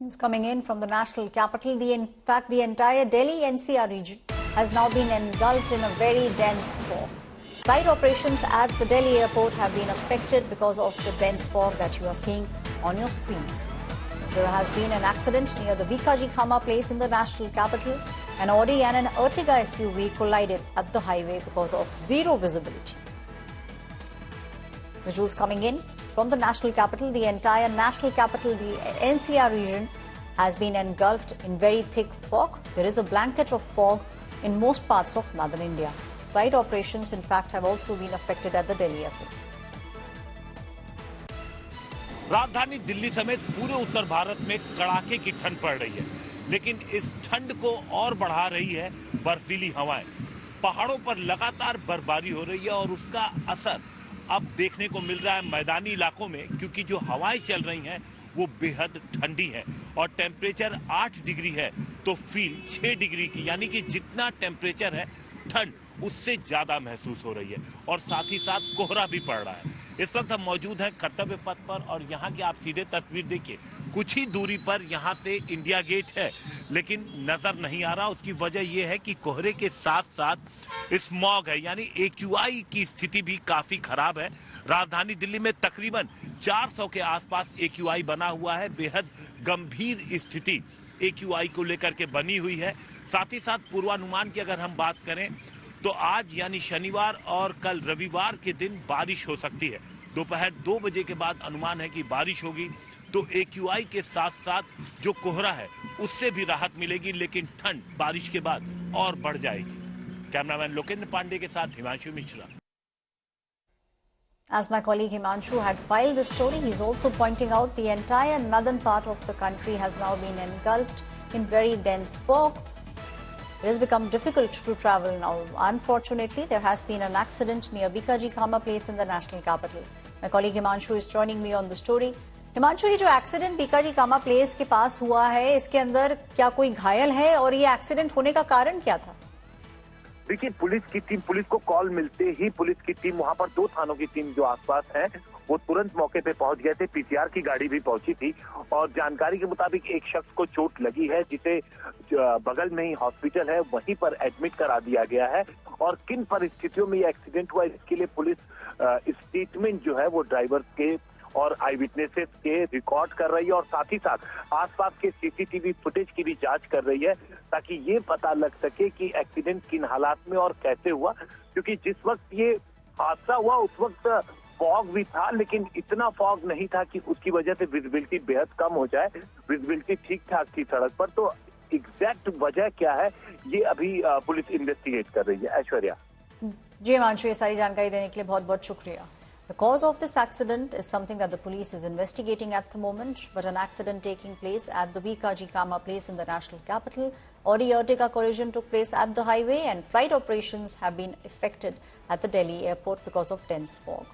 News coming in from the national capital. In fact, the entire Delhi NCR region has now been engulfed in a very dense fog. Flight operations at the Delhi airport have been affected because of the dense fog that you are seeing on your screens. There has been an accident near the Bikaji Khama place in the national capital. An Audi and an Ertiga SUV collided at the highway because of zero visibility. Visuals coming in from the national capital. The entire national capital, the NCR region, has been engulfed in very thick fog. There is a blanket of fog in most parts of northern India. Flight operations, in fact, have also been affected at the Delhi airport. राजधानी दिल्ली समेत पूरे उत्तर भारत में कड़ाके की ठंड पड़ रही है, लेकिन इस ठंड को और बढ़ा रही है बर्फीली हवाएं। पहाड़ों पर लगातार बर्फबारी हो रही है और उसका असर अब देखने को मिल रहा है मैदानी इलाकों में, क्योंकि जो हवाएं चल रही हैं वो बेहद ठंडी है और टेम्परेचर 8 डिग्री है तो फील 6 डिग्री की, यानी कि जितना टेम्परेचर है ठंड उससे ज्यादा महसूस हो रही है और साथ ही साथ कोहरा भी पड़ रहा है। इस वक्त हम मौजूद हैं कर्तव्य पथ पर और यहाँ की आप सीधे तस्वीर देखिए। कुछ ही दूरी पर यहाँ से इंडिया गेट है, लेकिन नजर नहीं आ रहा। उसकी वजह यह है कि कोहरे के साथ साथ स्मॉग है, यानी AQI की स्थिति भी काफी खराब है। राजधानी दिल्ली में तकरीबन 400 के आसपास AQI बना हुआ है। बेहद गंभीर स्थिति AQI को लेकर के बनी हुई है। साथ ही साथ पूर्वानुमान की अगर हम बात करें तो आज यानी शनिवार और कल रविवार के दिन बारिश हो सकती है। दोपहर 2 बजे के बाद अनुमान है कि बारिश होगी, तो AQI के साथ साथ जो कोहरा है उससे भी राहत मिलेगी, लेकिन ठंड बारिश के बाद और बढ़ जाएगी। कैमरामैन लोकेंद्र पांडे के साथ Himanshu Mishra. As my colleague Himanshu had filed this story, he's also pointing out the entire northern part of the country has now been engulfed in very dense fog. It has become difficult to travel now. Unfortunately, there has been an accident near Bikaji Khama place in the national capital. My colleague Himanshu is joining me on the story. Himanshu, ये जो accident Bikaji कामा place के पास हुआ है, इसके अंदर क्या कोई घायल है और ये एक्सीडेंट होने का कारण क्या था? देखिए, पुलिस को कॉल मिलते ही पुलिस की टीम वहां पर 2 थानों की टीम जो आसपास है वो तुरंत मौके पे पहुंच गए थे। PCR की गाड़ी भी पहुंची थी और जानकारी के मुताबिक एक शख्स को चोट लगी है, जिसे बगल में ही हॉस्पिटल है वहीं पर एडमिट करा दिया गया है। और किन परिस्थितियों में ये एक्सीडेंट हुआ इसके लिए पुलिस स्टेटमेंट जो है वो ड्राइवर के और आई विटनेसेस के रिकॉर्ड कर रही है और साथ ही साथ आसपास के CCTV फुटेज की भी जांच कर रही है, ताकि ये पता लग सके कि एक्सीडेंट किन हालात में और कैसे हुआ। क्योंकि जिस वक्त ये हादसा हुआ उस वक्त फॉग भी था, लेकिन इतना फॉग नहीं था कि उसकी वजह से विजिबिलिटी बेहद कम हो जाए। विजिबिलिटी ठीक ठाक थी सड़क पर। तो एग्जैक्ट वजह क्या है ये अभी पुलिस इन्वेस्टिगेट कर रही है। ऐश्वर्या जी हिमांशु, ये सारी जानकारी देने के लिए बहुत बहुत शुक्रिया। The cause of this accident is something that the police is investigating at the moment, but an accident taking place at the Bikaji Khama place in the national capital. Audi Ertiga collision took place at the highway and flight operations have been affected at the Delhi airport because of dense fog.